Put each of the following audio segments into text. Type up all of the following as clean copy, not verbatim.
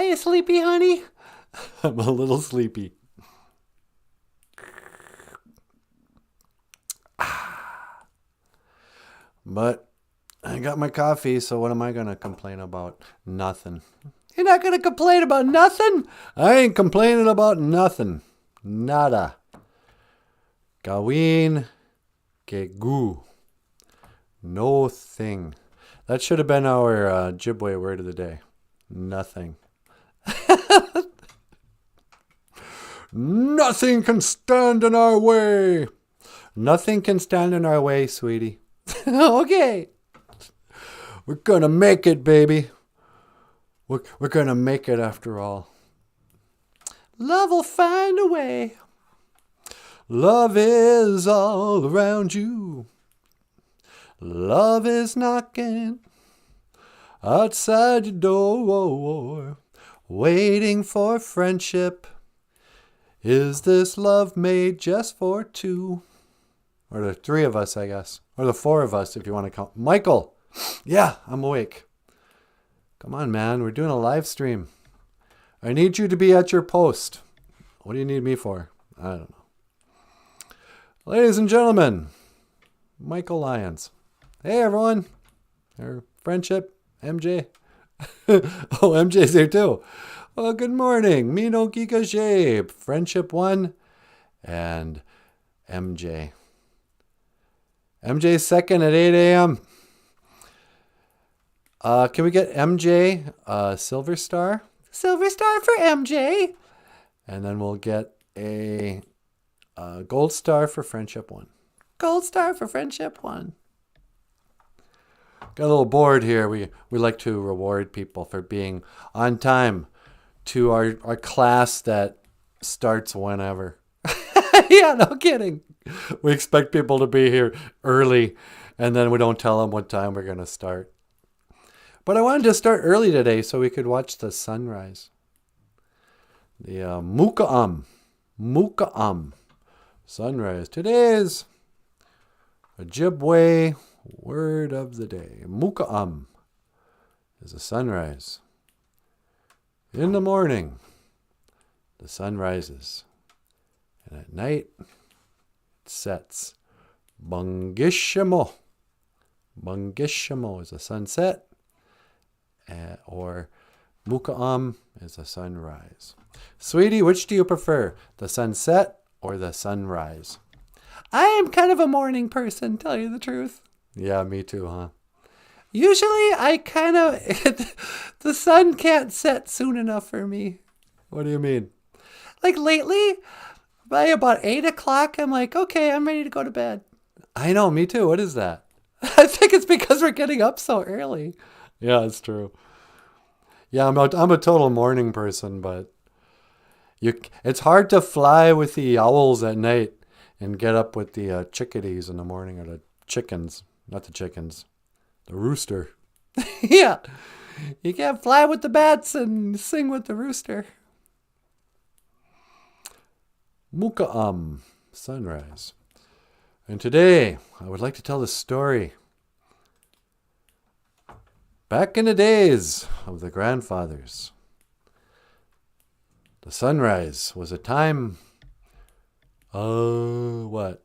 you sleepy, honey? I'm a little sleepy. But I got my coffee, so what am I going to complain about? Nothing. You're not going to complain about nothing? I ain't complaining about nothing. Nada. Gawin Gegu. No thing. That should have been our Ojibwe word of the day. Nothing. Nothing can stand in our way. Nothing can stand in our way, sweetie. Okay. We're going to make it, baby. We're going to make it after all. Love will find a way. Love is all around you. Love is knocking outside your door, waiting for friendship. Is this love made just for two? Or the three of us, I guess. Or the four of us, if you want to count. Michael! Yeah, I'm awake. Come on, man. We're doing a live stream. I need you to be at your post. What do you need me for? I don't know. Ladies and gentlemen, Michael Lyons. Hey, everyone. Our friendship, MJ. Oh, MJ's here too. Well, good morning. Mino Giga Jabe. Friendship 1 and MJ. MJ's second at 8 a.m. Can we get MJ Silver Star? Silver Star for MJ. And then we'll get a Gold Star for Friendship 1. Gold Star for Friendship 1. Got a little bored here. We like to reward people for being on time to our class that starts whenever. Yeah, no kidding. We expect people to be here early, and then we don't tell them what time we're going to start. But I wanted to start early today so we could watch the sunrise. The Mukaam sunrise. Today's Ojibwe word of the day. Mukaam is a sunrise. In the morning, the sun rises. And at night, it sets. Bungishimo. Bungishimo is a sunset. Or Mukaam is a sunrise. Sweetie, which do you prefer? The sunset or the sunrise? I am kind of a morning person, tell you the truth. Yeah, me too, huh? Usually I kind of... the sun can't set soon enough for me. What do you mean? Like lately, by about 8 o'clock, I'm like, okay, I'm ready to go to bed. I know, me too. What is that? I think it's because we're getting up so early. Yeah, it's true. Yeah, I'm a total morning person, but it's hard to fly with the owls at night and get up with the chickadees in the morning, or the chickens. Not the chickens. The rooster. Yeah. You can't fly with the bats and sing with the rooster. Mukaam, sunrise. And today, I would like to tell the story. Back in the days of the grandfathers, the sunrise was a time what?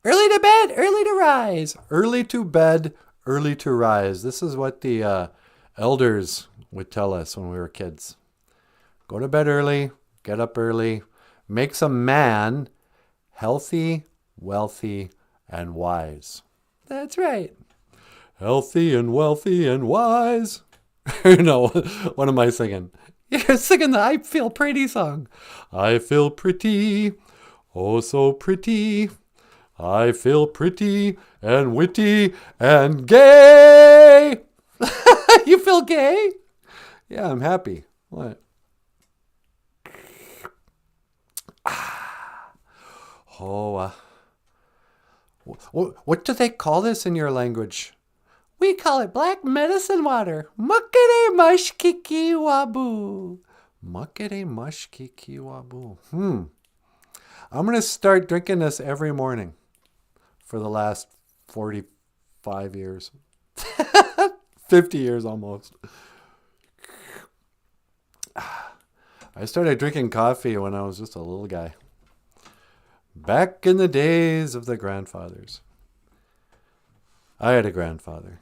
Early to bed, early to rise. Early to bed, early to rise. This is what the elders would tell us when we were kids. Go to bed early, get up early, makes a man healthy, wealthy, and wise. That's right. Healthy and wealthy and wise. No, what am I singing? You're singing the I Feel Pretty song. I feel pretty, oh so pretty. I feel pretty and witty and gay. You feel gay? Yeah, I'm happy. What? Oh, what do they call this in your language? We call it black medicine water. Muckety mushkiki wabu. Muckety mushkiki wabu. I'm going to start drinking this every morning for the last 45 years. 50 years almost. I started drinking coffee when I was just a little guy. Back in the days of the grandfathers. I had a grandfather.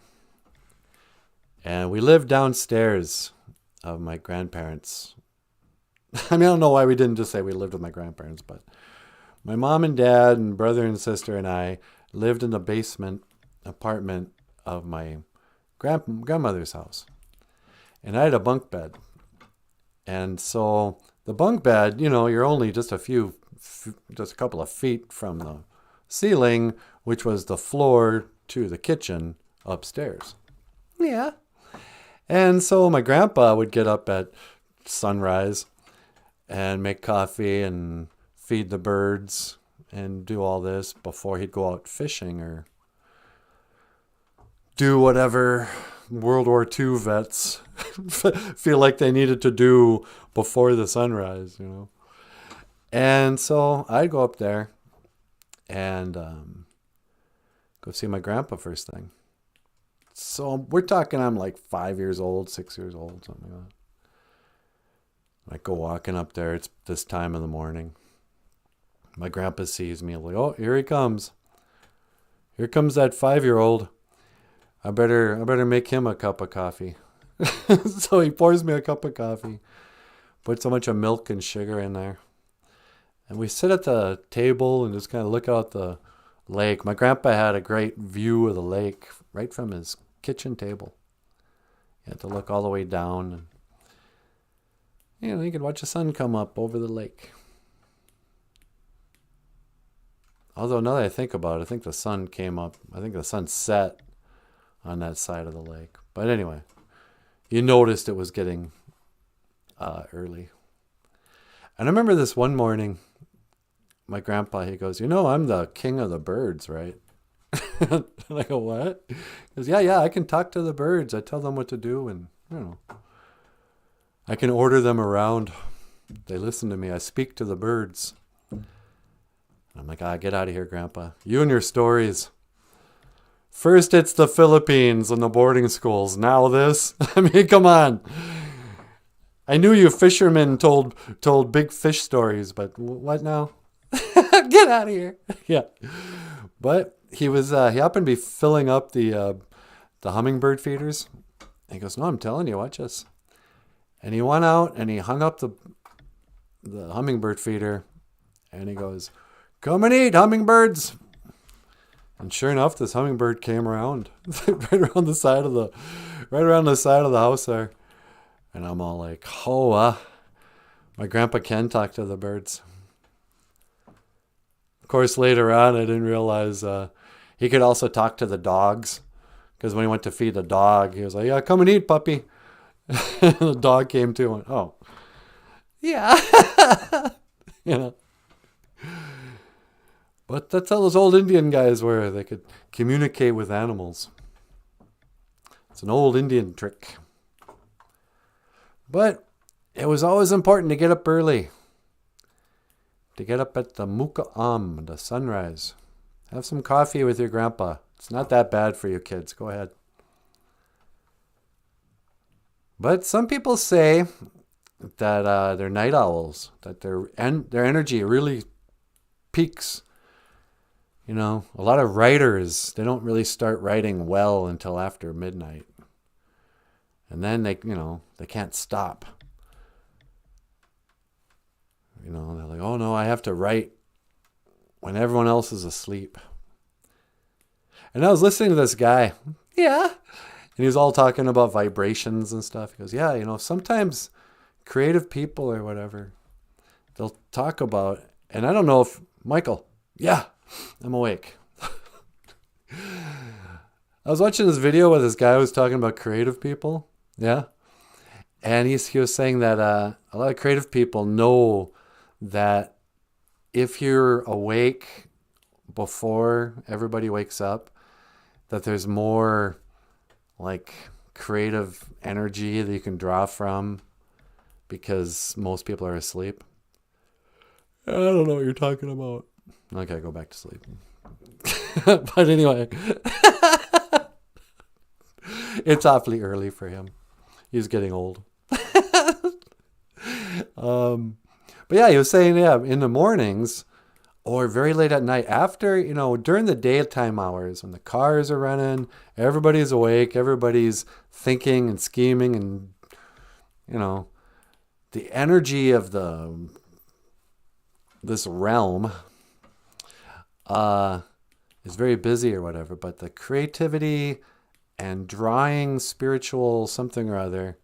And we lived downstairs of my grandparents. I mean, I don't know why we didn't just say we lived with my grandparents, but my mom and dad and brother and sister and I lived in the basement apartment of my grandmother's house. And I had a bunk bed. And so the bunk bed, you're only just just a couple of feet from the ceiling, which was the floor to the kitchen upstairs. Yeah. And so my grandpa would get up at sunrise and make coffee and feed the birds and do all this before he'd go out fishing or do whatever World War II vets feel like they needed to do before the sunrise, And so I'd go up there and go see my grandpa first thing. So we're talking I'm like 5 years old, 6 years old, something like that. I go walking up there. It's this time of the morning. My grandpa sees me. Like, oh, here he comes. Here comes that 5-year-old. I better make him a cup of coffee. So he pours me a cup of coffee, puts a bunch of milk and sugar in there. And we sit at the table and just kind of look out the lake. My grandpa had a great view of the lake right from his kitchen table. You had to look all the way down. And, you could watch the sun come up over the lake. Although now that I think about it, I think the sun came up. I think the sun set on that side of the lake. But anyway, you noticed it was getting early. And I remember this one morning, my grandpa, he goes, I'm the king of the birds, right? And I go, what? He goes, yeah, I can talk to the birds. I tell them what to do, and, I can order them around. They listen to me. I speak to the birds. I'm like, get out of here, Grandpa. You and your stories. First it's the Philippines and the boarding schools. Now this. I mean, come on. I knew you fishermen told big fish stories, but what now? Get out of here. Yeah. But he happened to be filling up the hummingbird feeders. And he goes, no, I'm telling you, watch this. And he went out and he hung up the hummingbird feeder. And he goes, come and eat, hummingbirds. And sure enough, this hummingbird came around right around the side of the house there. And I'm all like, my grandpa can talk to the birds. Of course, later on, I didn't realize he could also talk to the dogs. Because when he went to feed the dog, he was like, yeah, come and eat, puppy. And the dog came to and went, oh, yeah. But that's how those old Indian guys were. They could communicate with animals. It's an old Indian trick. But it was always important to get up early. To get up at the mukaam, the sunrise. Have some coffee with your grandpa. It's not that bad for you kids. Go ahead. But some people say that they're night owls. That their energy really peaks. A lot of writers, they don't really start writing well until after midnight. And then they can't stop. They're like, oh no, I have to write when everyone else is asleep. And I was listening to this guy. Yeah. And he was all talking about vibrations and stuff. He goes, yeah, sometimes creative people or whatever, they'll talk about, and I don't know if, Michael, yeah, I'm awake. I was watching this video where this guy was talking about creative people. Yeah. And he was saying that a lot of creative people know that if you're awake before everybody wakes up, that there's more like creative energy that you can draw from because most people are asleep. I don't know what you're talking about. Okay, go back to sleep. But anyway, it's awfully early for him. He's getting old. But yeah, he was saying, yeah, in the mornings or very late at night after, during the daytime hours when the cars are running, everybody's awake, everybody's thinking and scheming and, the energy of this realm is very busy or whatever, but the creativity and drawing spiritual something or other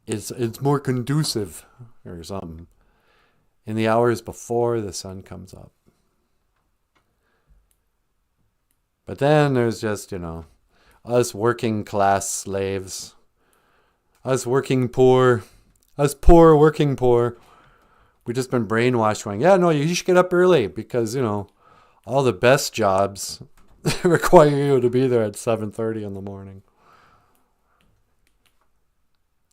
it's more conducive or something in the hours before the sun comes up. But then there's just, us working class slaves, us working poor, us poor working poor. We've just been brainwashed going, yeah, no, you should get up early because, all the best jobs require you to be there at 7:30 in the morning.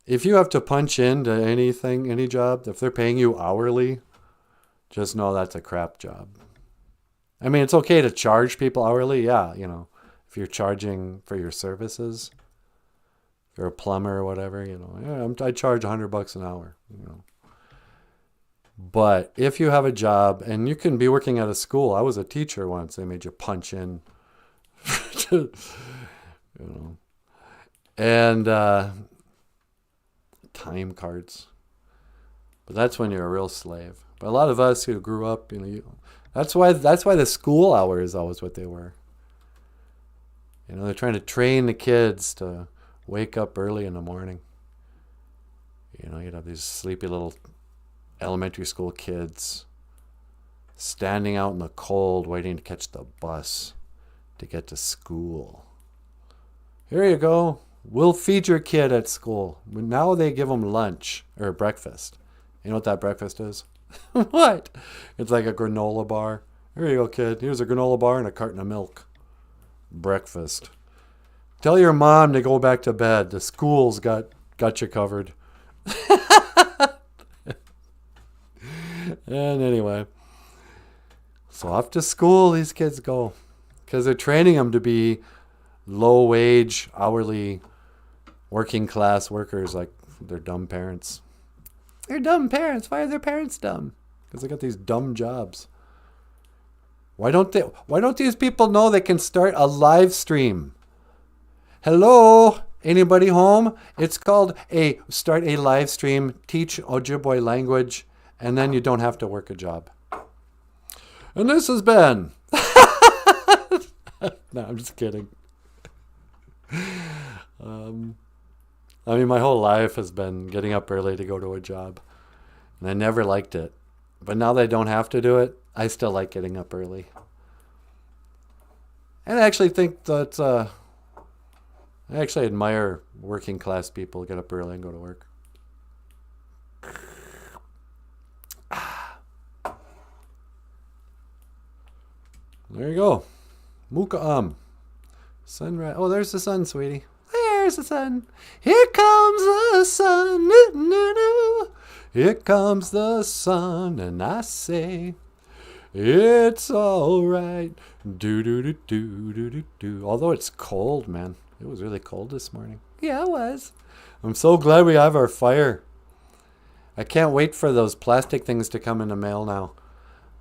If you have to punch into anything, any job, if they're paying you hourly, just know that's a crap job. I mean, it's okay to charge people hourly. Yeah, if you're charging for your services, if you're a plumber or whatever, I charge $100 an hour, But if you have a job and you can be working at a school, I was a teacher once. They made you punch in, and time cards. But that's when you're a real slave. But a lot of us who grew up, that's why the school hour is always what they were. They're trying to train the kids to wake up early in the morning. You'd have these sleepy little elementary school kids standing out in the cold waiting to catch the bus to get to school. Here you go. We'll feed your kid at school. Now they give them lunch or breakfast. You know what that breakfast is? What? It's like a granola bar. Here you go, kid. Here's a granola bar and a carton of milk. Breakfast. Tell your mom to go back to bed. The school's got you covered. And anyway, so off to school these kids go because they're training them to be low-wage, hourly, working-class workers like their dumb parents. They're dumb parents. Why are their parents dumb? Because they got these dumb jobs. Why don't these people know they can start a live stream? Hello? Anybody home? It's called start a live stream, teach Ojibwe language, and then you don't have to work a job. And this has been... No, I'm just kidding. My whole life has been getting up early to go to a job. And I never liked it. But now that I don't have to do it, I still like getting up early. And I actually think that... I actually admire working class people get up early and go to work. There you go. Muka sunrise. Oh, there's the sun, sweetie. There's the sun. Here comes the sun. Here comes the sun, and I say, it's all right. Do do do do do do do. Although it's cold, man. It was really cold this morning. Yeah, it was. I'm so glad we have our fire. I can't wait for those plastic things to come in the mail now.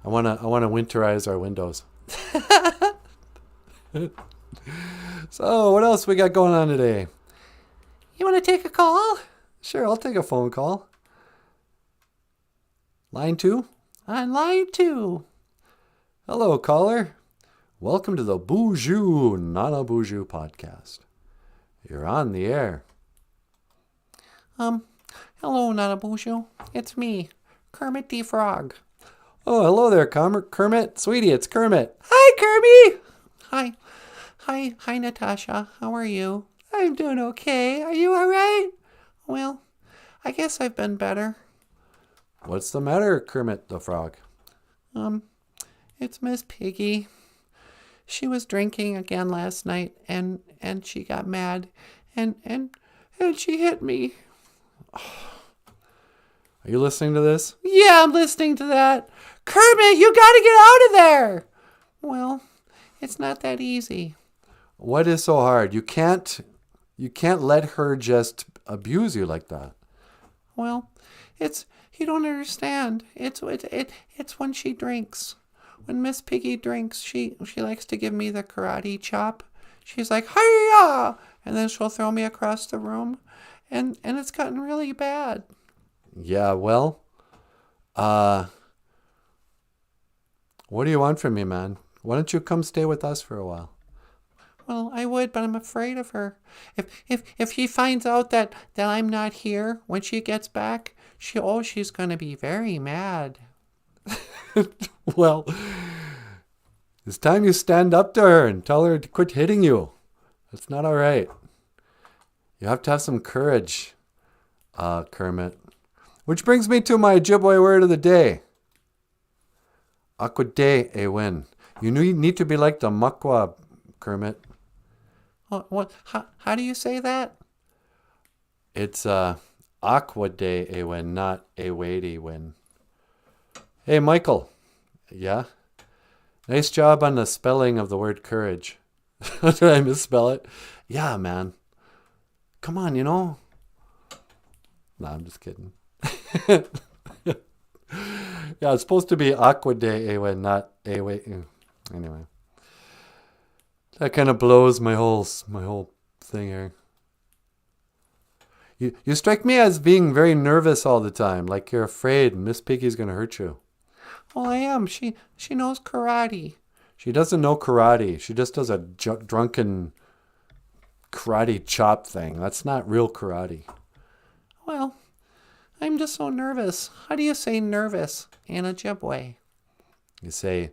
I wanna winterize our windows. So, what else we got going on today? You want to take a call? Sure, I'll take a phone call. Line 2? On line 2. Hello, caller. Welcome to the BOOZHOO NANABOOZHOO podcast. You're on the air. Hello, NANABOOZHOO. It's me, Kermit the Frog. Oh, hello there, Kermit. Sweetie, it's Kermit. Hi, Kermit. Hi, Natasha. How are you? I'm doing okay. Are you all right? Well, I guess I've been better. What's the matter, Kermit the Frog? It's Miss Piggy. She was drinking again last night, and she got mad, and she hit me. Are you listening to this? Yeah, I'm listening to that. Kermit, you gotta get out of there. Well, it's not that easy. What is so hard? You can't let her just abuse you like that. Well, you don't understand. It's when she drinks. When Miss Piggy drinks, she likes to give me the karate chop. She's like, "Hiya!" And then she'll throw me across the room. And it's gotten really bad. Yeah, well, what do you want from me, man? Why don't you come stay with us for a while? Well, I would, but I'm afraid of her. If she finds out that I'm not here when she gets back, she's gonna be very mad. Well, it's time you stand up to her and tell her to quit hitting you. That's not all right. You have to have some courage, Kermit. Which brings me to my Ojibwe word of the day. Akwade e win. You need to be like the Makwa, Kermit. What? How do you say that? It's Akwade e win, not a weighty win. Hey, Michael. Yeah? Nice job on the spelling of the word courage. Did I misspell it? Yeah, man. Come on, you know. No, I'm just kidding. Yeah, it's supposed to be Akwade e win, not a weight. Anyway. That kind of blows my whole thing here. You strike me as being very nervous all the time, like you're afraid Miss Piggy's going to hurt you. Well, I am. She knows karate. She doesn't know karate. She just does a drunken karate chop thing. That's not real karate. Well, I'm just so nervous. How do you say nervous in Ojibwe? You say,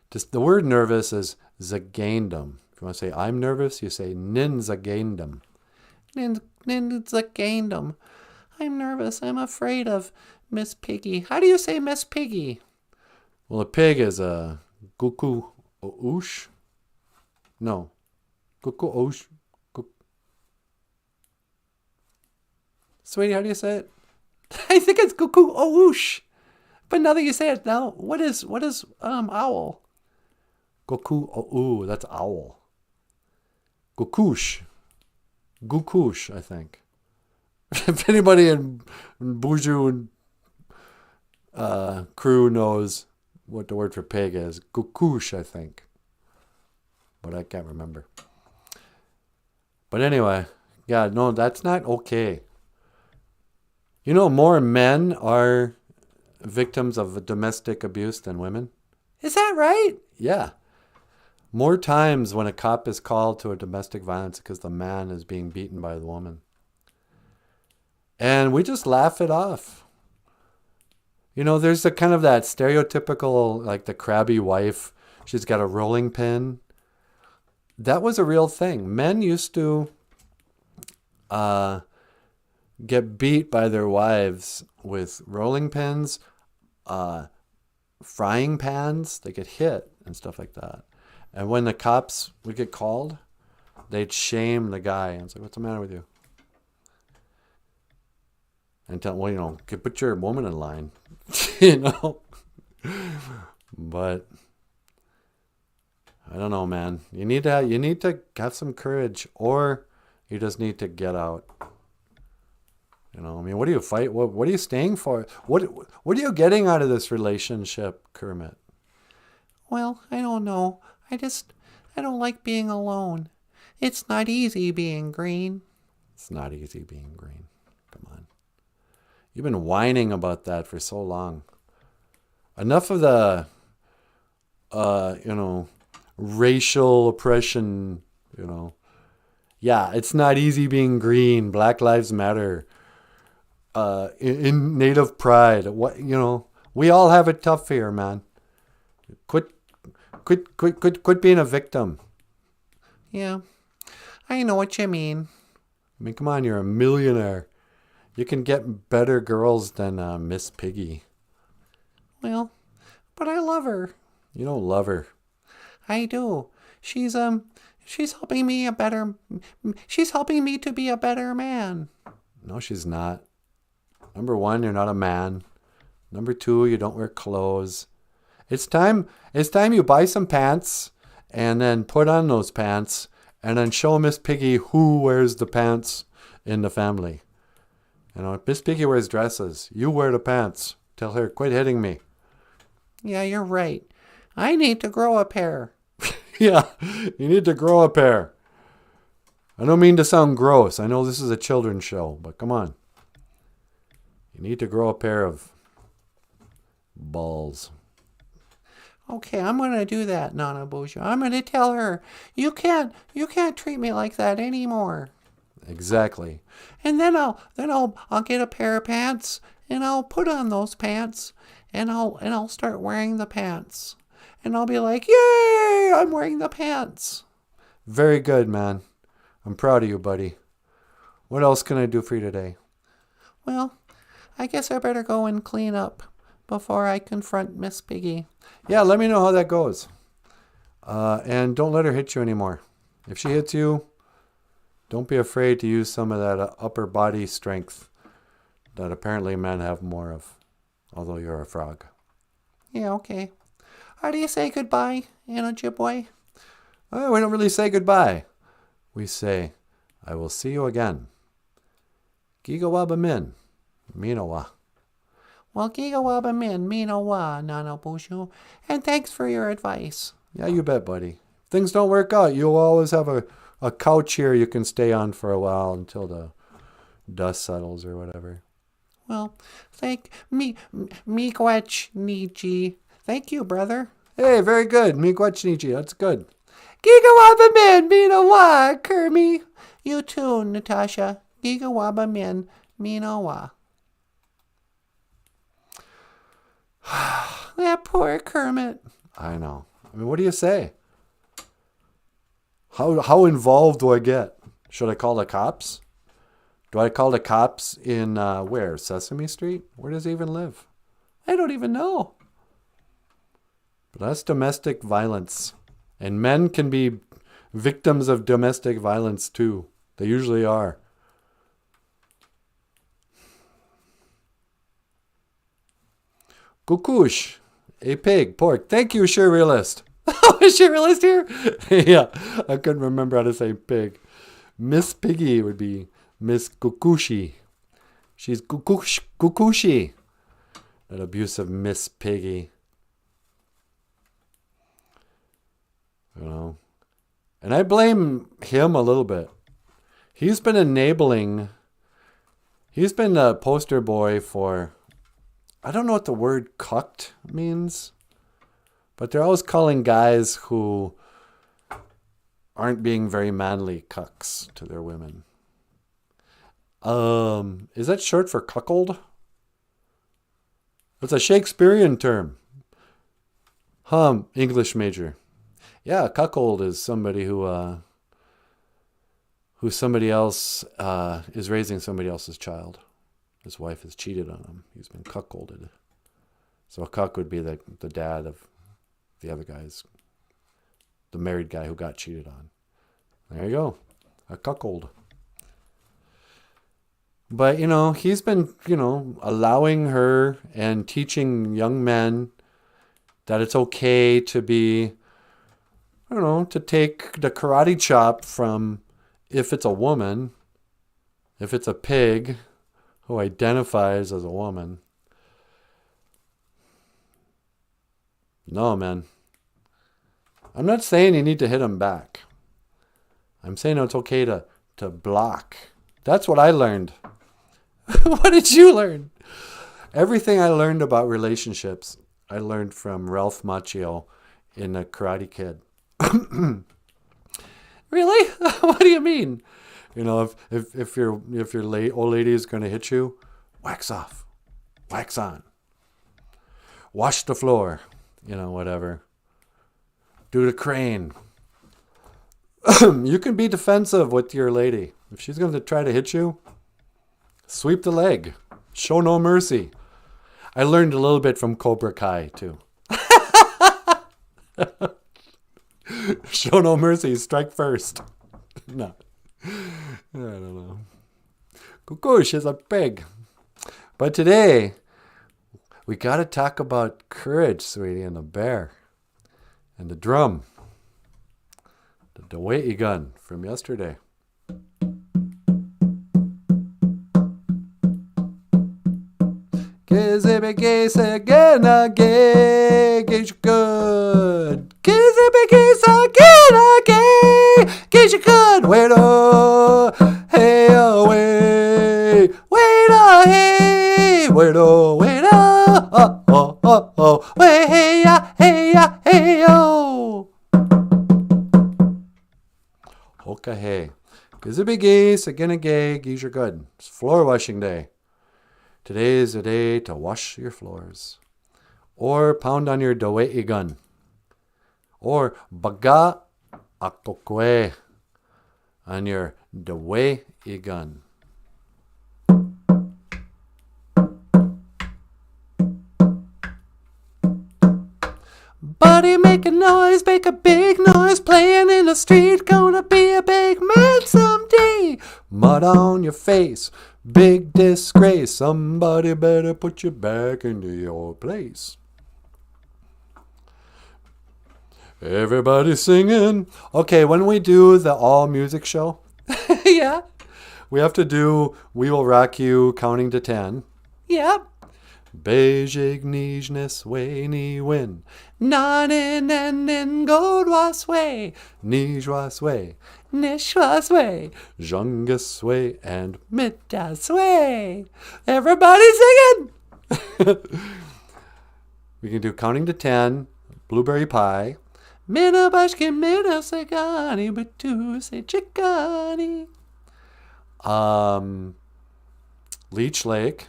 just the word nervous is zagaindum. If you want to say I'm nervous, you say nin zagaindum. Nin zagaindum. I'm nervous. I'm afraid of Miss Piggy. How do you say Miss Piggy? Well, a pig is a guku oush. No. Guku oush. Sweetie, how do you say it? I think it's guku oush. But now that you say it now, what is owl? Goku that's owl. Gukush. Gukush, I think. If anybody in BOOZHOO crew knows what the word for pig is, Gukush, I think. But I can't remember. But anyway, yeah, no, that's not okay. You know, more men are victims of domestic abuse than women. Is that right? Yeah. More times when a cop is called to a domestic violence because the man is being beaten by the woman. And we just laugh it off. You know, there's a kind of that stereotypical, like the crabby wife. She's got a rolling pin. That was a real thing. Men used to get beat by their wives with rolling pins, frying pans. They get hit and stuff like that. And when the cops would get called, they'd shame the guy. And it's like, what's the matter with you? And tell, well, you know, put your woman in line, you know. But I don't know, man. You need to have some courage, or you just need to get out. You know, I mean, what do you fight? What are you staying for? What are you getting out of this relationship, Kermit? Well, I don't know. I don't like being alone. It's not easy being green. It's not easy being green. Come on. You've been whining about that for so long. Enough of the, racial oppression, Yeah, it's not easy being green. Black Lives Matter. In Native pride. We all have it tough here, man. Quit being a victim. Yeah, I know what you mean. I mean, come on, you're a millionaire. You can get better girls than Miss Piggy. Well, but I love her. You don't love her. I do. She's helping me to be a better man. No, she's not. Number one, you're not a man. Number two, you don't wear clothes. It's time you buy some pants and then put on those pants and then show Miss Piggy who wears the pants in the family. You know, Miss Piggy wears dresses. You wear the pants. Tell her, quit hitting me. Yeah, you're right. I need to grow a pair. Yeah, you need to grow a pair. I don't mean to sound gross. I know this is a children's show, but come on. You need to grow a pair of balls. Okay, I'm going to do that, Nanaboozhoo. I'm going to tell her, you can't treat me like that anymore. Exactly. And then I'll get a pair of pants and I'll put on those pants and I'll start wearing the pants. And I'll be like, "Yay, I'm wearing the pants." Very good, man. I'm proud of you, buddy. What else can I do for you today? Well, I guess I better go and clean up before I confront Miss Piggy. Yeah, let me know how that goes. And don't let her hit you anymore. If she hits you, don't be afraid to use some of that upper body strength that apparently men have more of, although you're a frog. Yeah, okay. How do you say goodbye in Ojibwe? Oh, we don't really say goodbye. We say, I will see you again. Gigawaba min, Minowa. Well, Gigawaba min, Minowa, Nanaboozhoo, and thanks for your advice. Yeah, you bet, buddy. If things don't work out, you'll always have a couch here you can stay on for a while until the dust settles or whatever. Well, thank me, Miigwech Niji. Thank you, brother. Hey, very good. Miigwech. That's good. Gigawaba min, Minowa, Kermit. You too, Natasha. Gigawaba min, Minowa. That poor Kermit. I know. I mean, what do you say? How involved do I get? Should I call the cops? Do I call the cops in, where? Sesame Street? Where does he even live? I don't even know. But that's domestic violence. And men can be victims of domestic violence too. They usually are. Kukush, a pig, pork. Thank you, Surrealist. Oh, is Surrealist here? Yeah, I couldn't remember how to say pig. Miss Piggy would be Miss Kukushi. She's Kukushi. That abusive Miss Piggy. You know. And I blame him a little bit. He's been a poster boy for, I don't know what the word cucked means, but they're always calling guys who aren't being very manly cucks to their women. Is that short for cuckold? It's a Shakespearean term. English major. Yeah, cuckold is somebody who somebody else is raising somebody else's child. His wife has cheated on him. He's been cuckolded. So a cuck would be the dad of the other guy's, the married guy who got cheated on. There you go. A cuckold. But, he's been, allowing her and teaching young men that it's okay to be, to take the karate chop from, if it's a woman, if it's a pig who identifies as a woman. No, man. I'm not saying you need to hit him back. I'm saying it's okay to block. That's what I learned. What did you learn? Everything I learned about relationships, I learned from Ralph Macchio in The Karate Kid. Really? What do you mean? If your old lady is going to hit you, wax off, wax on, wash the floor, whatever. Do the crane. You can be defensive with your lady. If she's going to try to hit you, sweep the leg. Show no mercy. I learned a little bit from Cobra Kai, too. Show no mercy. Strike first. No. I don't know. Kukush is a pig. But today, we got to talk about courage, sweetie, and the bear. And the drum. The weighty gun from yesterday. Kizzy geese again a gay, geese good. Kizzy geese again a gay, geese good. Wait oh, hey away, wait oh hey, wait oh, way hey ya, hey yo. Hoka hey. Kizzy geese again a gay, geese are good. It's floor washing day. Today is a day to wash your floors. Or pound on your doe'i gun. Or baga akokwe on your doe'i gun. Buddy, make a noise, make a big noise, playing in the street, gonna be a big man someday. Mud on your face, big disgrace, somebody better put you back into your place. Everybody singing. Okay, when we do the all music show, yeah, we have to do We Will Rock You counting to 10. Yep. Beijig nijnes way ni win. Nanin en gold was way. Nijwas way. Nishwas way. Jungus way and midas way. Everybody singing. We can do counting to 10. Blueberry pie. Mina bashki mina sagani batu say chikani. Leech Lake.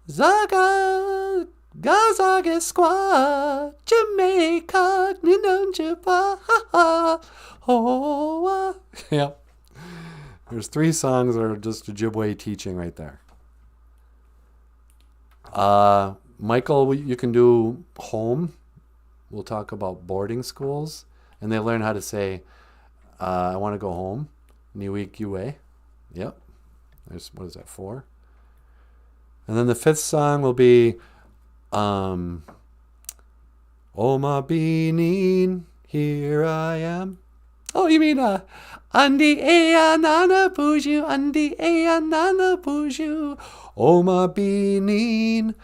Zaga, Gazaga Squaw, Jamaica, Ninunjapa, ha ha, ho. Yeah. There's 3 songs that are just Ojibwe teaching right there. Michael, you can do home. We'll talk about boarding schools. And they learn how to say, I want to go home. Niwik Yue. Yep. There's, what is that, 4? And then the 5th song will be, Oma Benin, here I am. Oh, you mean, Andi ea nanaboozhoo, Andi ea nanaboozhoo. Oma Benin,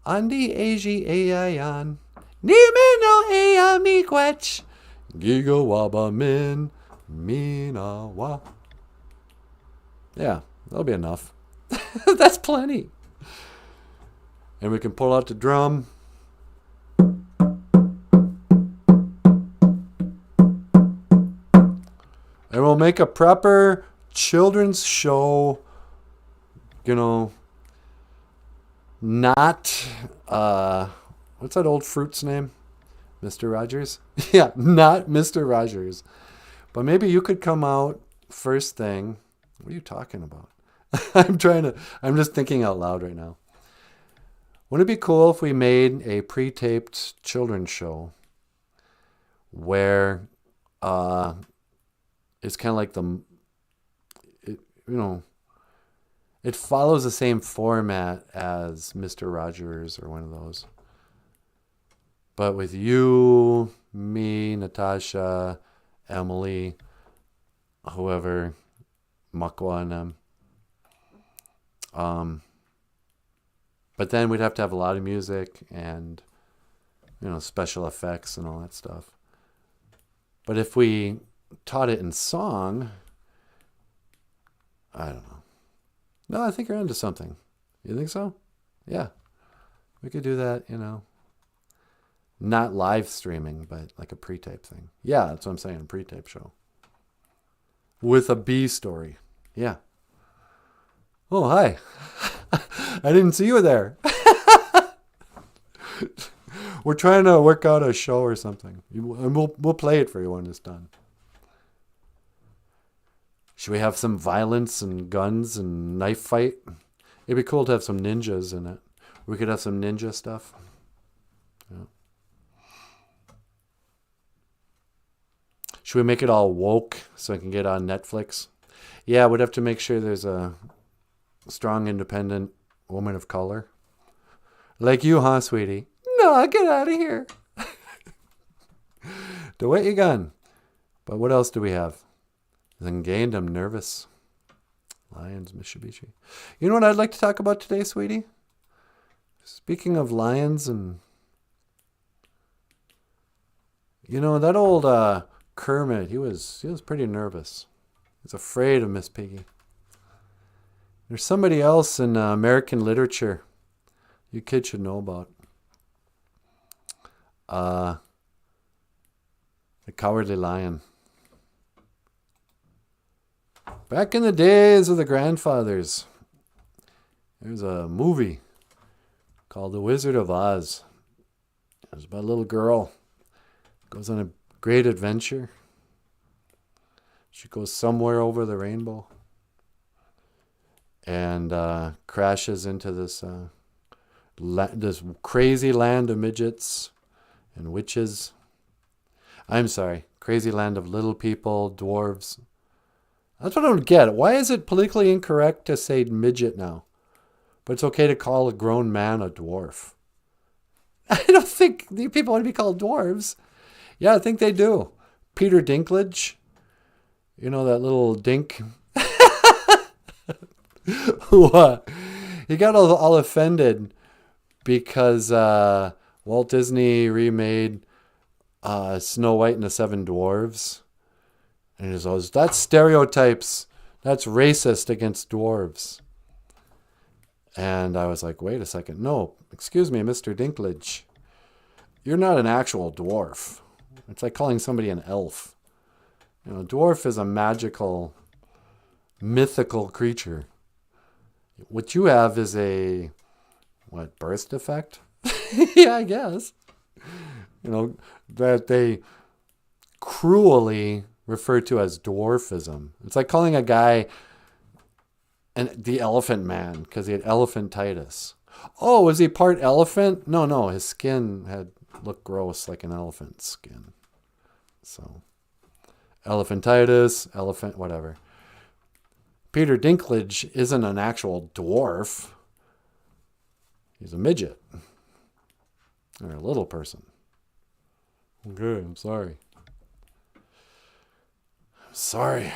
Andi eji eayan. Nimeno ea miigwech. Giga waba min, minawa. Yeah. That'll be enough. That's plenty. And we can pull out the drum. And we'll make a proper children's show. You know, not, what's that old fruit's name? Mr. Rogers? Yeah, not Mr. Rogers. But maybe you could come out first thing. What are you talking about? I'm just thinking out loud right now. Wouldn't it be cool if we made a pre-taped children's show where it's kind of like it follows the same format as Mr. Rogers or one of those. But with you, me, Natasha, Emily, whoever, Makwa and them. But then we'd have to have a lot of music and, special effects and all that stuff. But if we taught it in song, I don't know. No, I think you're onto something. You think so? Yeah. We could do that, not live streaming, but like a pre-tape thing. Yeah, that's what I'm saying, a pre-tape show. With a B story. Yeah. Oh, hi. I didn't see you there. We're trying to work out a show or something. And we'll play it for you when it's done. Should we have some violence and guns and knife fight? It'd be cool to have some ninjas in it. We could have some ninja stuff. Yeah. Should we make it all woke so it can get on Netflix? Yeah, we'd have to make sure there's a strong, independent woman of color. Like you, huh, sweetie? No, get out of here. Do what you gun. But what else do we have? Then gained, I'm nervous. Lyons, Mitsubishi. You know what I'd like to talk about today, sweetie? Speaking of lions and... You know, that old Kermit, he was pretty nervous. He was afraid of Miss Piggy. There's somebody else in American literature you kids should know about. The Cowardly Lion. Back in the days of the grandfathers, there's a movie called The Wizard of Oz. It was about a little girl. Goes on a great adventure. She goes somewhere over the rainbow. And crashes into this this crazy land of midgets and witches. I'm sorry, crazy land of little people, dwarves. That's what I don't get. Why is it politically incorrect to say midget now? But it's okay to call a grown man a dwarf. I don't think the people want to be called dwarves. Yeah, I think they do. Peter Dinklage. You know, that little dink. Who, he got all offended because Walt Disney remade Snow White and the Seven Dwarves. And he goes, that's stereotypes. That's racist against dwarves. And I was like, wait a second. No, excuse me, Mr. Dinklage. You're not an actual dwarf. It's like calling somebody an elf. You know, dwarf is a magical, mythical creature. What you have is a, birth defect? Yeah, I guess. You know, that they cruelly refer to as dwarfism. It's like calling a guy the elephant man because he had elephantitis. Oh, was he part elephant? No, his skin looked gross like an elephant's skin. So, elephantitis, elephant, whatever. Peter Dinklage isn't an actual dwarf. He's a midget. Or a little person. Okay, I'm sorry. Sorry.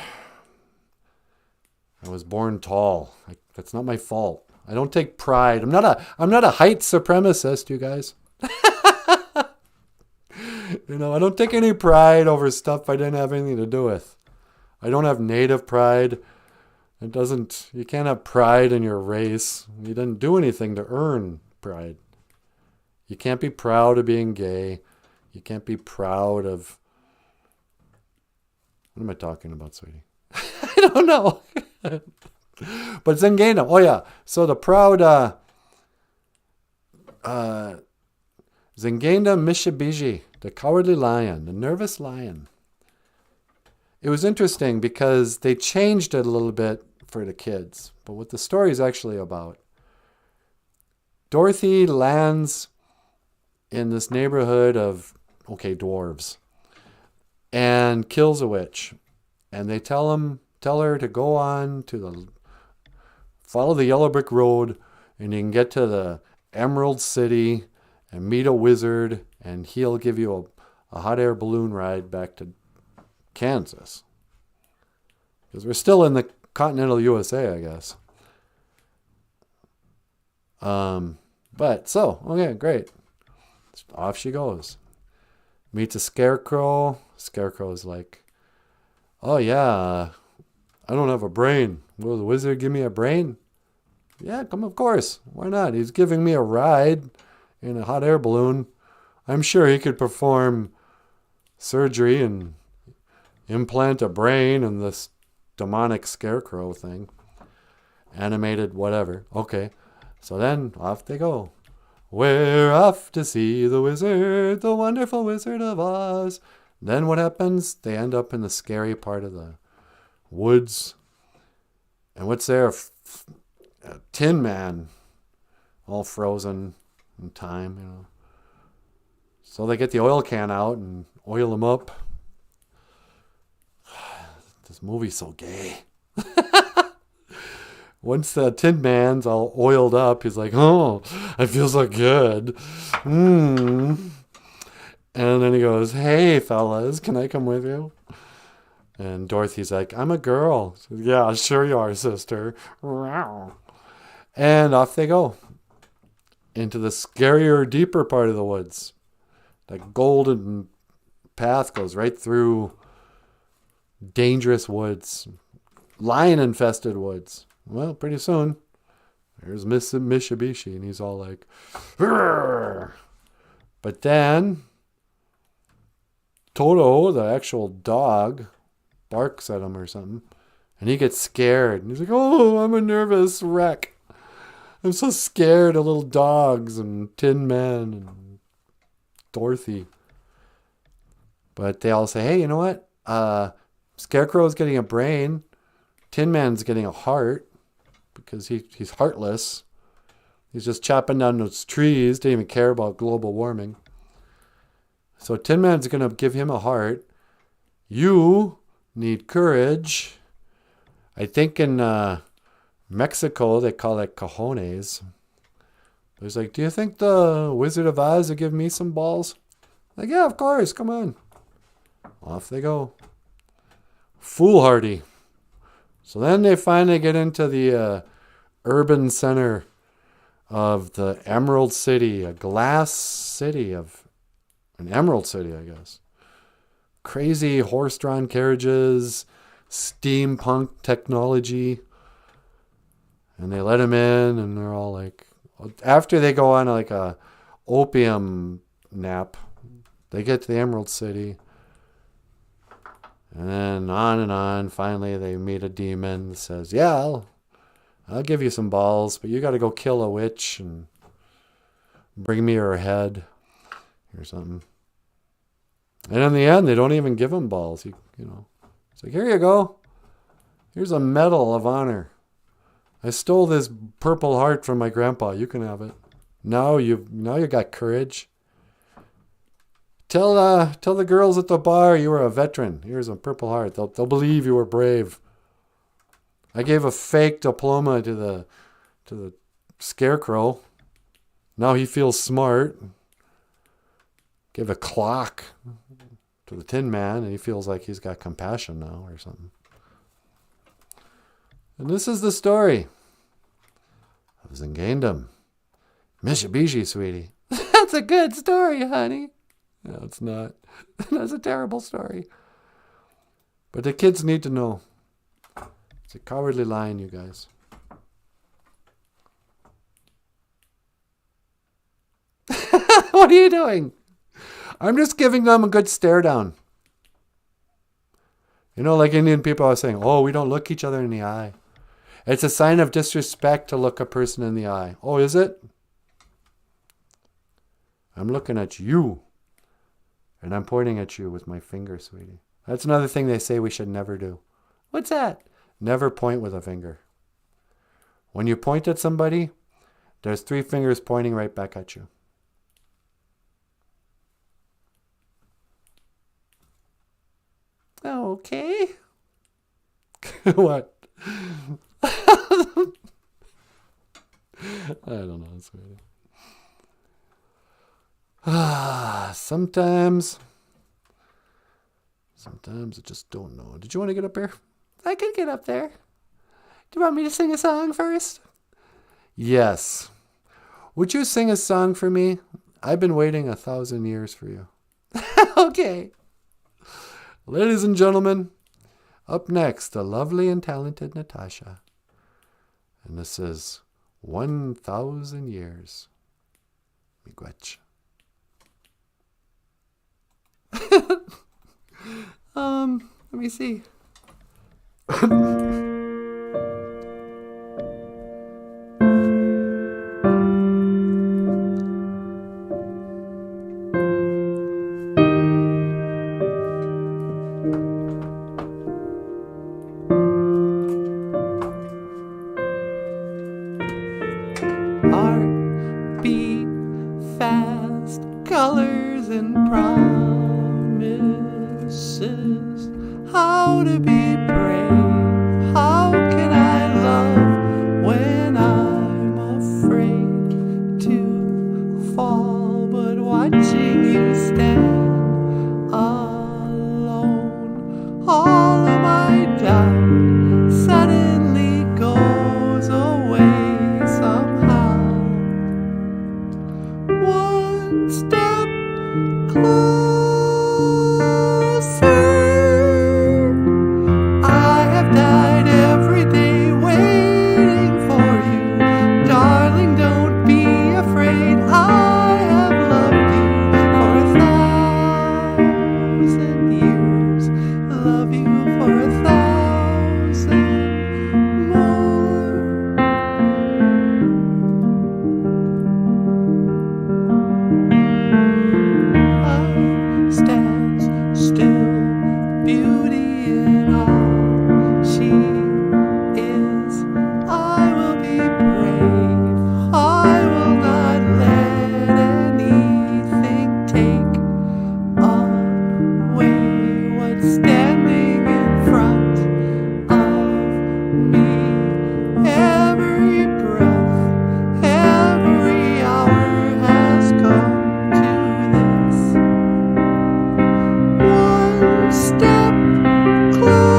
I was born tall. That's not my fault. I don't take pride. I'm not a height supremacist, you guys. You know, I don't take any pride over stuff I didn't have anything to do with. I don't have native pride. You can't have pride in your race. You didn't do anything to earn pride. You can't be proud of being gay. You can't be proud of... What am I talking about, sweetie? I don't know. But Zengena. Oh, yeah. So the proud Zengena Mitsubishi, the Cowardly Lion, the Nervous Lion. It was interesting because they changed it a little bit for the kids. But what the story is actually about. Dorothy lands in this neighborhood of, dwarves. And kills a witch. And they tell her to go on to follow the yellow brick road, and you can get to the Emerald City and meet a wizard, and he'll give you a hot air balloon ride back to Kansas. Because we're still in the continental USA, I guess. Okay, great. Off she goes. Meets a scarecrow. Scarecrow's like, oh yeah, I don't have a brain. Will the wizard give me a brain? Yeah, come, of course. Why not? He's giving me a ride in a hot air balloon. I'm sure he could perform surgery and implant a brain in this demonic scarecrow thing. Animated, whatever. Okay. So then off they go. We're off to see the wizard, the wonderful Wizard of Oz. Then what happens? They end up in the scary part of the woods. And what's there? A Tin Man, all frozen in time, you know. So they get the oil can out and oil him up. This movie's so gay. Once the Tin Man's all oiled up, he's like, oh, I feel so good. And then he goes, hey, fellas, can I come with you? And Dorothy's like, I'm a girl. She says, yeah, sure you are, sister. And off they go into the scarier, deeper part of the woods. That golden path goes right through dangerous woods, lion-infested woods. Well, pretty soon, there's Mr. Mitsubishi, and he's all like, "Rrr!" But then Toto, the actual dog, barks at him or something, and he gets scared. And he's like, oh, I'm a nervous wreck. I'm so scared of little dogs and Tin Man and Dorothy. But they all say, hey, you know what? Scarecrow's getting a brain. Tin Man's getting a heart because he's heartless. He's just chopping down those trees. Didn't even care about global warming. So Tin Man's going to give him a heart. You need courage. I think in Mexico they call it cojones. He's like, do you think the Wizard of Oz would give me some balls? Like, yeah, of course. Come on. Off they go. Foolhardy. So then they finally get into the urban center of the Emerald City, a glass city of an Emerald City, I guess. Crazy horse-drawn carriages, steampunk technology. And they let him in, and they're all like, after they go on like a opium nap, they get to the Emerald City. And then on and on. Finally, they meet a demon that says, yeah, I'll give you some balls, but you got to go kill a witch and bring me her head or something. And in the end, they don't even give him balls. It's like, here you go. Here's a medal of honor. I stole this purple heart from my grandpa. You can have it. Now you got courage. Tell the girls at the bar you were a veteran. Here's a purple heart. They'll believe you were brave. I gave a fake diploma to the scarecrow. Now he feels smart. Gave a clock to the Tin Man, and he feels like he's got compassion now or something. And this is the story of Zingandum. Mitsubishi, sweetie. That's a good story, honey. No, it's not. That's a terrible story. But the kids need to know. It's a cowardly lion, you guys. What are you doing? I'm just giving them a good stare down. Like Indian people are saying, oh, we don't look each other in the eye. It's a sign of disrespect to look a person in the eye. Oh, is it? I'm looking at you. And I'm pointing at you with my finger, sweetie. That's another thing they say we should never do. What's that? Never point with a finger. When you point at somebody, there's 3 fingers pointing right back at you. Okay. What? I don't know, sweetie. Sometimes I just don't know. Did you want to get up here? I could get up there. Do you want me to sing a song first? Yes. Would you sing a song for me? I've been waiting 1,000 years for you. Okay. Ladies and gentlemen, up next, the lovely and talented Natasha. And this is 1,000 years. Miigwech. Let me see. Heart beat fast, colors and promises. How to be brave? How can I love when I'm afraid to fall? But watching you stand alone, all in all she is. I will be brave. I will not let anything take away what's standing in front of me. Every breath, every hour has come to this. One step closer.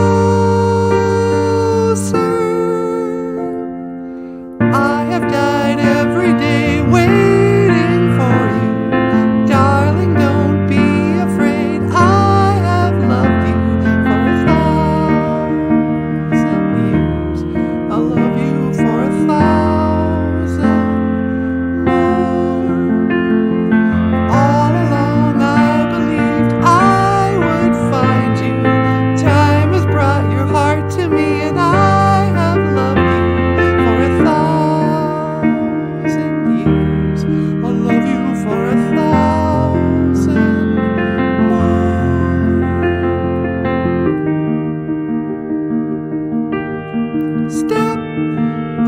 I have died every day waiting for you. Darling, don't be afraid. I have loved you for 1,000 years. I'll love you for 1,000 more. All along I believed I would find you. Time has brought your heart to me, and I have loved you for 1,000 years. I'll love you for 1,000 more. Step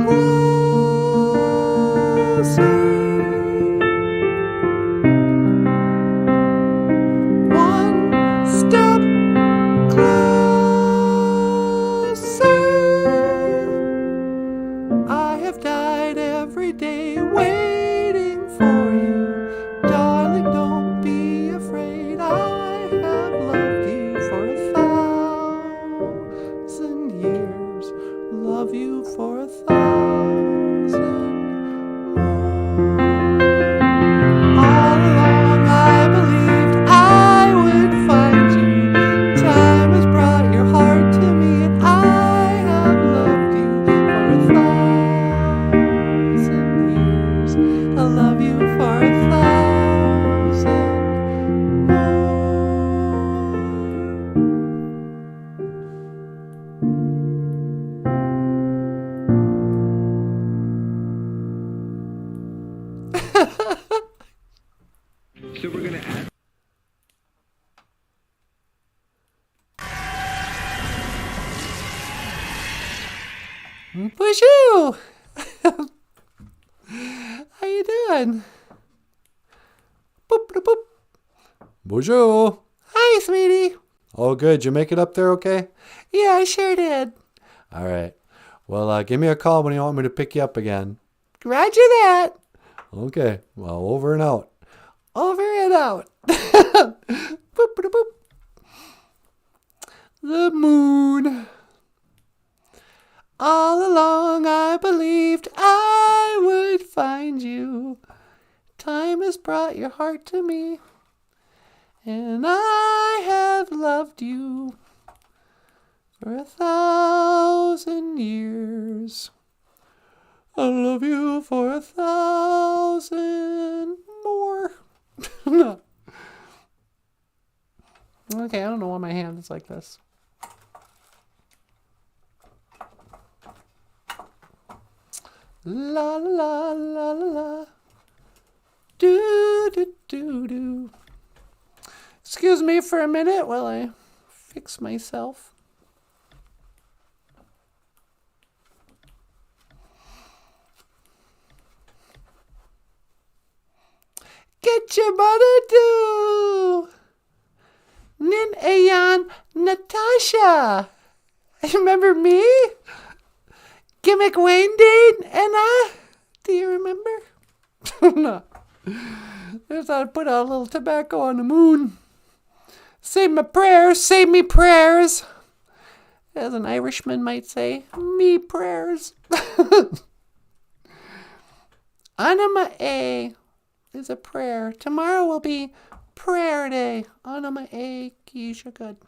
closer. One step closer. I have died every day waiting for you. Darling, don't be afraid. I have loved you for 1,000 years. Love you for 1,000 more. All along I believed I would find you. Time has brought your heart to me, and I have loved you for 1,000 years. I love you for 1,000 So we're gonna add. BOOZHOO! How you doing? Boop, boop, boop. BOOZHOO. Hi, sweetie. Oh, good. You make it up there okay? Yeah, I sure did. All right. Well, give me a call when you want me to pick you up again. Roger that. Okay. Well, over and out. Over and out. Boop, boop, boop. The moon. All along I believed I would find you. Time has brought your heart to me, and I have loved you for 1,000 years. I love you for 1,000 more. Okay, I don't know why my hand is like this. La la la la la. Do do do do. Excuse me for a minute while I fix myself. Get your mother do. Nin Ayan Natasha. Remember me? Gimmick Wayne Dane and do you remember? No. I just thought I'd put out a little tobacco on the moon. Say my prayers, say me prayers. As an Irishman might say, me prayers. Anima A is a prayer. Tomorrow will be prayer day. Anima A, Keisha, good.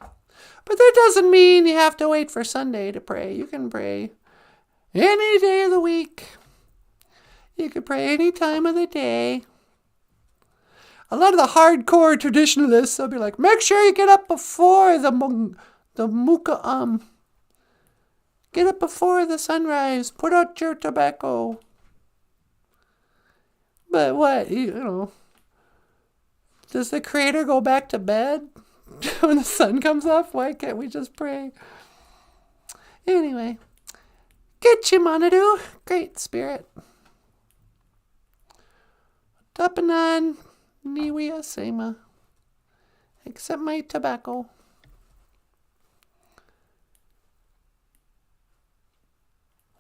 But that doesn't mean you have to wait for Sunday to pray. You can pray any day of the week. You can pray any time of the day. A lot of the hardcore traditionalists will be like, make sure you get up before the muka. Get up before the sunrise. Put out your tobacco. But what, you know, does the creator go back to bed when the sun comes up? Why can't we just pray? Anyway, get you, Manadu. Great spirit. Tapanan niwia sema. Except my tobacco.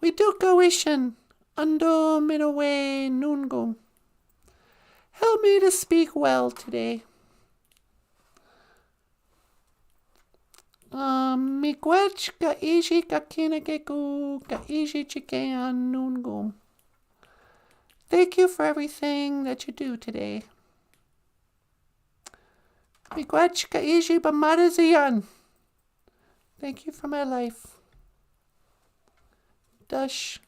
We do wishin undo midaway nungo. Help me to speak well today. Miigwech ka ishi ka kinageku ka ishi chikean nungo. Thank you for everything that you do today. Miigwech ka ishi bamadazian. Thank you for my life. Dush.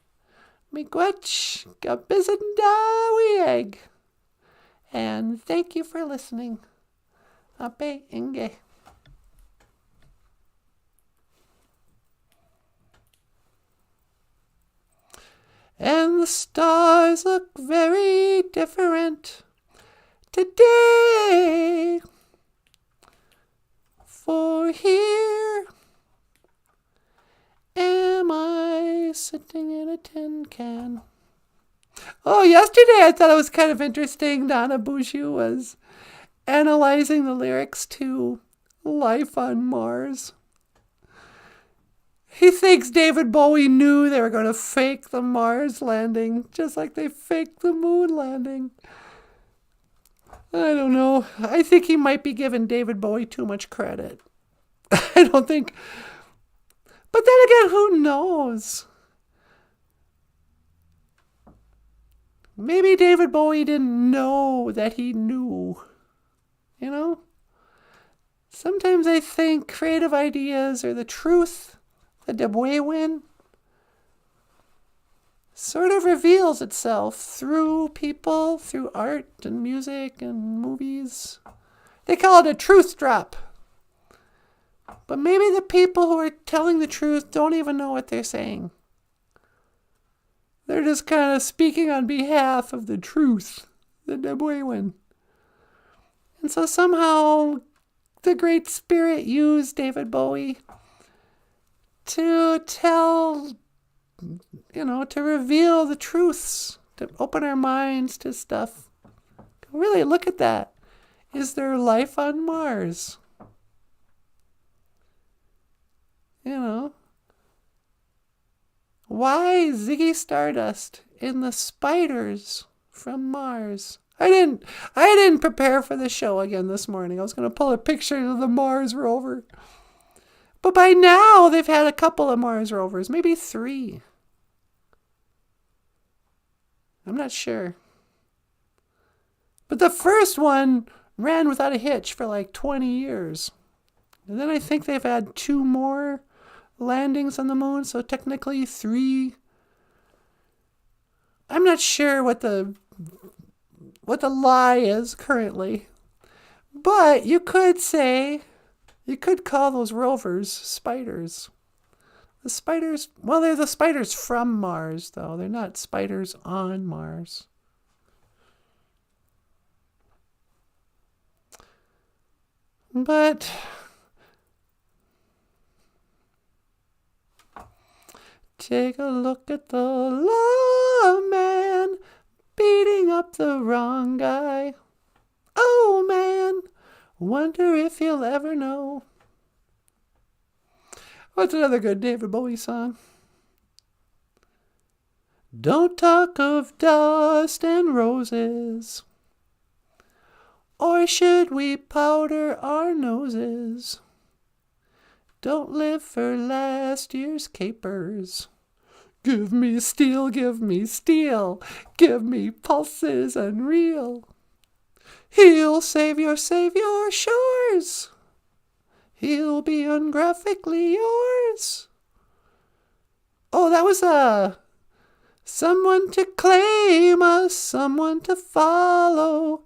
Miigwech ka bisandawieg. And thank you for listening. Ape inge. And the stars look very different today. For here am I sitting in a tin can. Oh, yesterday I thought it was kind of interesting. NANABOOZHOO was analyzing the lyrics to Life on Mars. He thinks David Bowie knew they were going to fake the Mars landing, just like they faked the moon landing. I don't know. I think he might be giving David Bowie too much credit. I don't think. But then again, who knows? Maybe David Bowie didn't know that he knew. You know? Sometimes I think creative ideas or the truth, the OJIBWE sort of reveals itself through people, through art and music and movies. They call it a truth drop. But maybe the people who are telling the truth don't even know what they're saying. They're just kind of speaking on behalf of the truth, the OJIBWE. And so somehow the Great Spirit used David Bowie to tell, to reveal the truths, to open our minds to stuff. Really, look at that. Is there life on Mars? Why Ziggy Stardust in the spiders from Mars? I didn't prepare for the show again this morning. I was going to pull a picture of the Mars rover. But by now, they've had a couple of Mars rovers, maybe 3. I'm not sure. But the first one ran without a hitch for like 20 years. And then I think they've had 2 more landings on the moon, so technically 3. I'm not sure what the lie is currently. But you could call those rovers spiders. The spiders, well, they're the spiders from Mars, though. They're not spiders on Mars. But take a look at the lawman beating up the wrong guy. Oh, man, wonder if he'll ever know. What's another good David Bowie song? Don't talk of dust and roses. Or should we powder our noses? Don't live for last year's capers. Give me steel, give me steel. Give me pulses unreal. He'll save your shores. He'll be ungraphically yours. Oh, that was someone to claim us, someone to follow,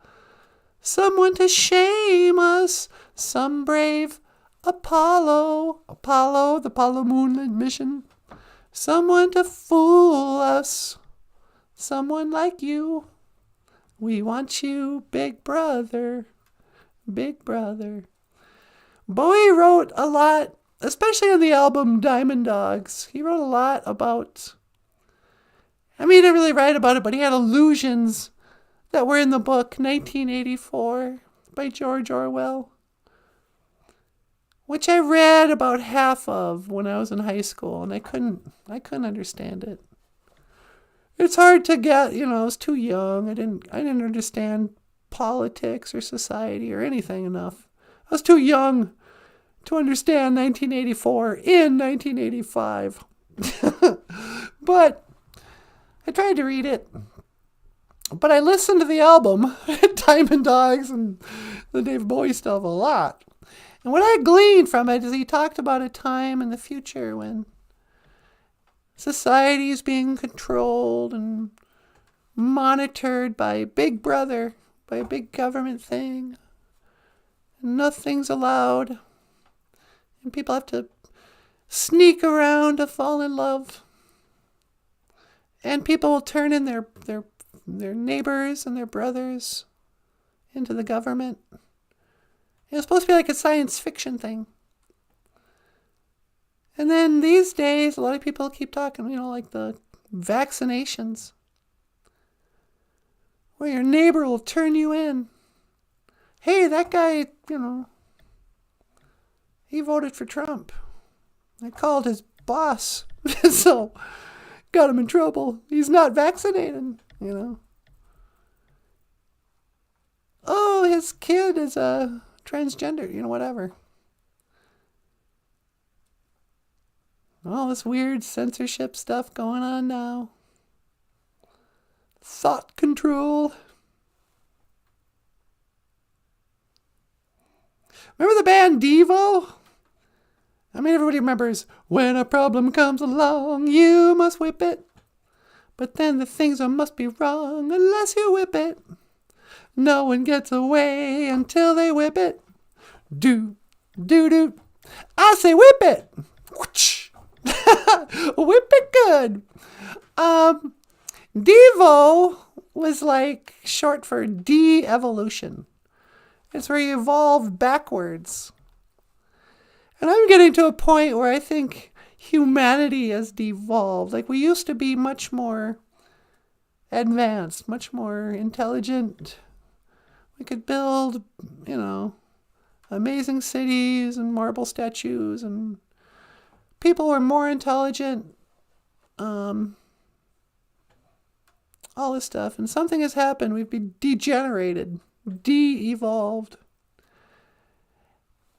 someone to shame us, some brave Apollo, the Apollo moon mission, someone to fool us, someone like you. We want you, big brother, big brother. Bowie wrote a lot, especially on the album Diamond Dogs. He wrote a lot about, I mean, he didn't really write about it, but he had allusions that were in the book 1984 by George Orwell, which I read about half of when I was in high school, and I couldn't understand it. It's hard to get, I was too young. I didn't understand politics or society or anything enough. I was too young to understand 1984 in 1985. But I tried to read it. But I listened to the album, Diamond Dogs and the Dave Bowie stuff, a lot. And what I gleaned from it is he talked about a time in the future when society is being controlled and monitored by Big Brother, by a big government thing. And nothing's allowed. And people have to sneak around to fall in love. And people will turn in their neighbors and their brothers into the government. It was supposed to be like a science fiction thing. And then these days, a lot of people keep talking, like the vaccinations, where your neighbor will turn you in. Hey, that guy, he voted for Trump. I called his boss, so got him in trouble. He's not vaccinated, Oh, his kid is a transgender, whatever. All this weird censorship stuff going on now. Thought control. Remember the band Devo? I mean, everybody remembers, when a problem comes along, you must whip it. But then the things must be wrong unless you whip it. No one gets away until they whip it. Do, do, do. I say whip it. Whip it good. Devo was like short for de-evolution. It's where you evolve backwards. And I'm getting to a point where I think humanity has devolved. Like, we used to be much more advanced, much more intelligent. We could build, amazing cities and marble statues, and people were more intelligent. All this stuff. And something has happened. We've been degenerated, de-evolved.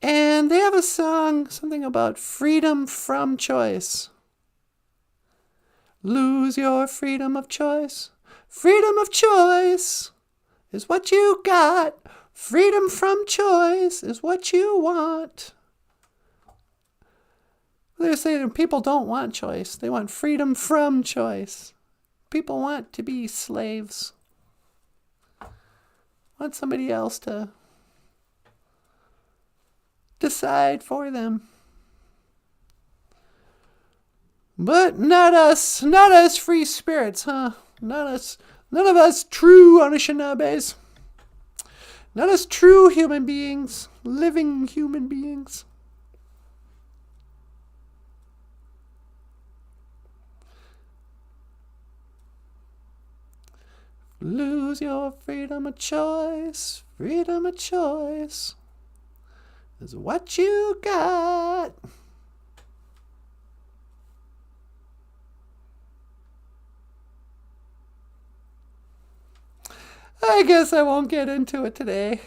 And they have a song, something about freedom from choice. Lose your freedom of choice. Freedom of choice is what you got. Freedom from choice is what you want. They're saying people don't want choice. They want freedom from choice. People want to be slaves. Want somebody else to decide for them. But not us free spirits, huh? Not us, none of us true Anishinaabes. Not us true human beings, living human beings. Lose your freedom of choice. Freedom of choice is what you got. I guess I won't get into it today.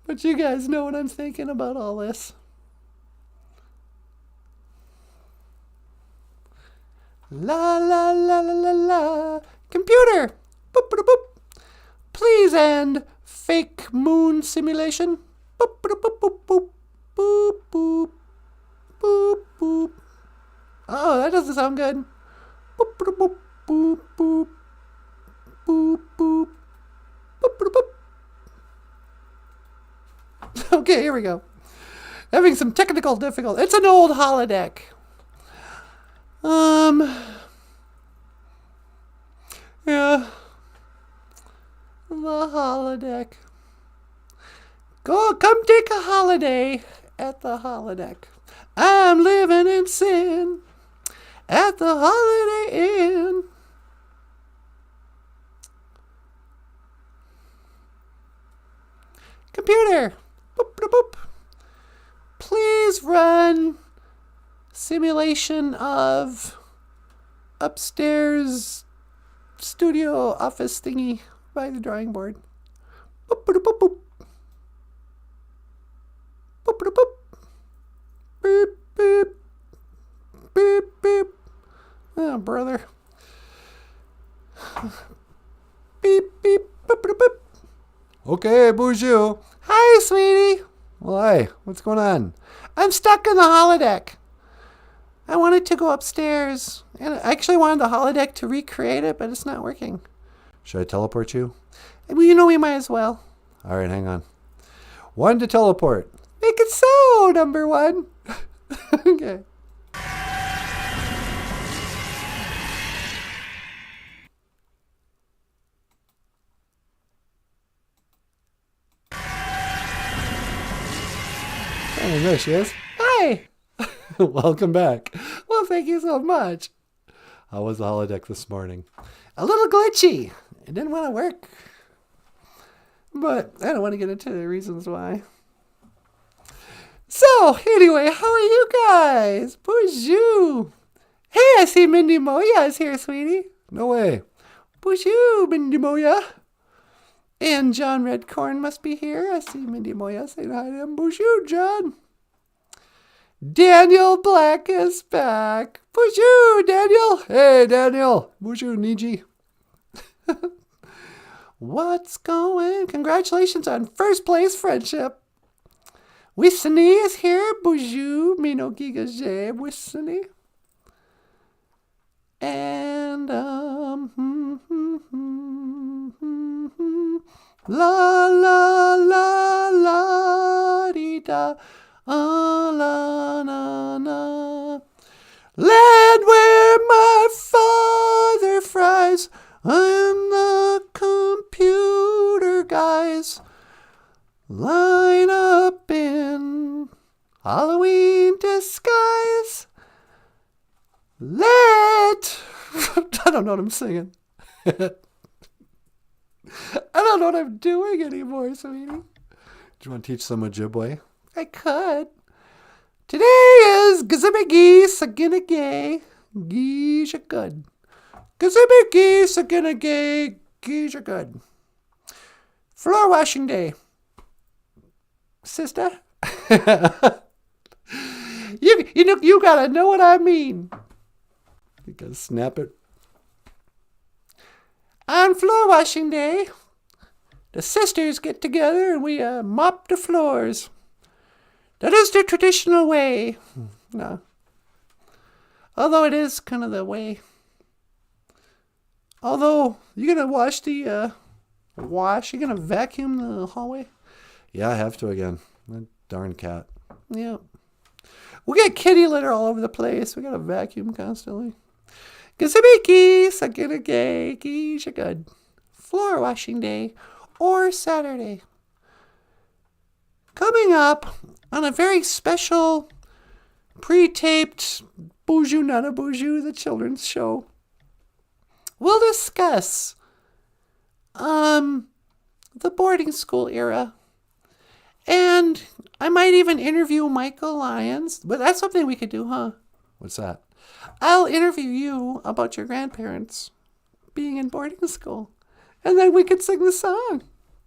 But you guys know what I'm thinking about all this. La la la la la la. Computer! Boop boop boop. Please end fake moon simulation. Boop boop boop boop boop. Boop boop. Boop boop. Oh, that doesn't sound good. Boop boop boop boop boop. Boop boop. Boop boop boop. Okay, here we go. Having some technical difficulty. It's an old holodeck. Yeah. The holodeck. Come take a holiday at the Holodeck. I'm living in sin at the Holiday Inn. Computer, boop, boop, boop. Please run simulation of upstairs studio office thingy by the drawing board. Boop, boop, boop, boop. Boop, boop, boop. Beep, beep. Beep, beep. Oh, brother. Beep, beep. Boop, boop, boop. Okay, BOOZHOO. Hi, sweetie. Well, hey, what's going on? I'm stuck in the holodeck. I wanted to go upstairs, and I actually wanted the holodeck to recreate it, but it's not working. Should I teleport you? Well, you know we might as well. All right, hang on. 1 to teleport. Make it so, number 1. Okay. Oh, there she is. Hi. Welcome back. Well, thank you so much. How was the holodeck this morning? A little glitchy. It didn't want to work. But I don't want to get into the reasons why. So, anyway, how are you guys? Bonjour. Hey, I see Mindy Moya is here, sweetie. No way. Bonjour, Mindy Moya. And John Redcorn must be here. I see Mindy Moya saying hi to him. Bonjour, John. Daniel Black is back. Bonjour, Daniel. Hey, Daniel. Bonjour, Niji. What's going? Congratulations on first place friendship. Wissany is here. Bonjour, Mino Gigaje, Wissany. And, la, la, la, la, dee, da, la, na, na. Land where my father fries, I'm the computer guys. Line up in Halloween disguise. I don't know what I'm singing. I don't know what I'm doing anymore, sweetie. Do you want to teach some Ojibwe? I could. Today is Gazibigi Saginagay Geisha good. Gazibigi Saginagay Geisha good. Floor washing day. Sister? you gotta know what I mean. You gotta snap it. On floor washing day, the sisters get together and we mop the floors. That is the traditional way. No. Although it is kind of the way. Although, you're gonna wash the, you're gonna vacuum the hallway? Yeah, I have to again. That darn cat. Yeah. We got kitty litter all over the place. We got to vacuum constantly. Gazibiki, Saginagay, Geisha good. Floor washing day or Saturday. Coming up on a very special pre-taped BOOZHOO NANABOOZHOO, the children's show, we'll discuss the boarding school era. And I might even interview Michael Lyons. But that's something we could do, huh? What's that? I'll interview you about your grandparents being in boarding school. And then we could sing the song.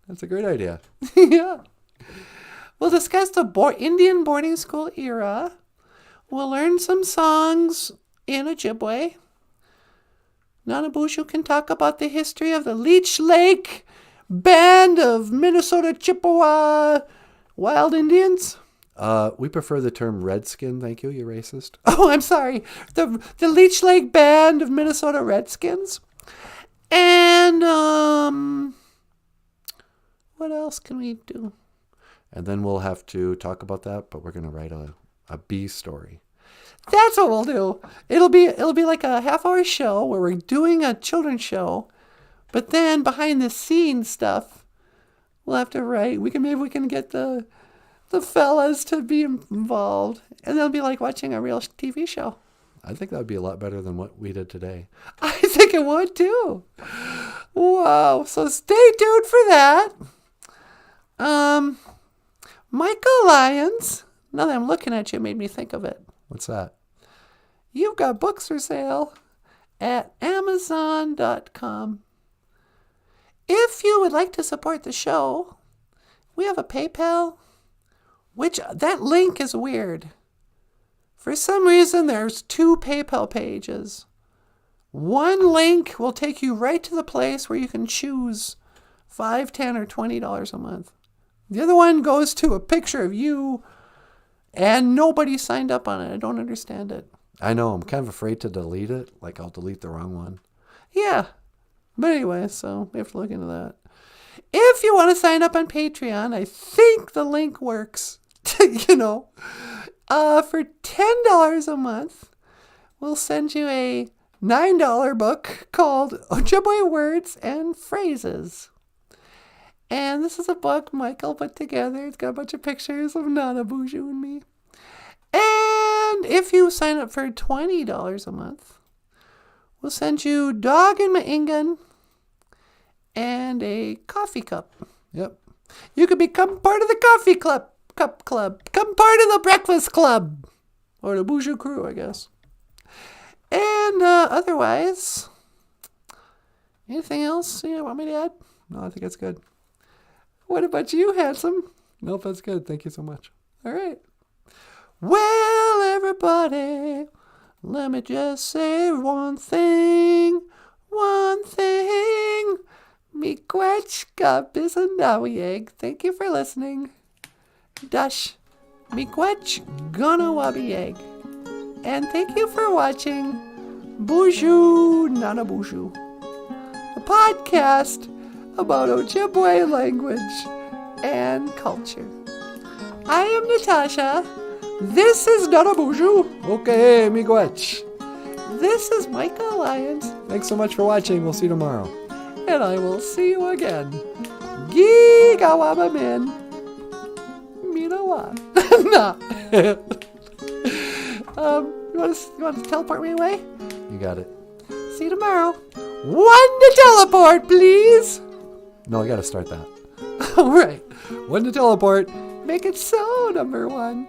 That's a great idea. Yeah. We'll discuss the Indian boarding school era. We'll learn some songs in Ojibwe. NANABOOZHOO can talk about the history of the Leech Lake Band of Minnesota Chippewa Wild Indians. We prefer the term redskin, thank you, you racist. Oh, I'm sorry. The Leech Lake Band of Minnesota Redskins. And, what else can we do? And then we'll have to talk about that, but we're going to write a B story. That's what we'll do. It'll be like a half-hour show where we're doing a children's show, but then behind the scenes stuff, We'll have to write. Maybe we can get the fellas to be involved. And they'll be like watching a real TV show. I think that would be a lot better than what we did today. I think it would too. Wow. So stay tuned for that. Michael Lyons. Now that I'm looking at you, it made me think of it. What's that? You've got books for sale at Amazon.com. If you would like to support the show, we have a PayPal, which that link is weird. For some reason, there's 2 PayPal pages. One link will take you right to the place where you can choose $5, $10, or $20 a month. The other one goes to a picture of you, and nobody signed up on it. I don't understand it. I know. I'm kind of afraid to delete it. Like I'll delete the wrong one. Yeah. But anyway, so we have to look into that. If you want to sign up on Patreon, I think the link works. For $10 a month, we'll send you a $9 book called OJIBWE Words and Phrases. And this is a book Michael put together. It's got a bunch of pictures of NanaBOOZHOO and me. And if you sign up for $20 a month, we'll send you Dog and My Ingun and a coffee cup. Yep. You can become part of the coffee cup club. Become part of the breakfast club. Or the BOOZHOO crew, I guess. And otherwise, anything else you want me to add? No, I think that's good. What about you, handsome? Nope, that's good. Thank you so much. All right. Well, everybody, let me just say one thing. Miigwech bisandawieg. Thank you for listening. Dash. Miigwech gonawabieg. And thank you for watching BOOZHOO NANABOOZHOO, a podcast about Ojibwe language and culture. I am Natasha. This is NanaBOOZHOO. Okay, miigwech. This is Michael Lyons. Thanks so much for watching. We'll see you tomorrow. And I will see you again. Gigawabamin. Minawa. Nah. You want to teleport me away? You got it. See you tomorrow. One to teleport, please. No, I got to start that. All right. One to teleport. Make it so, number 1.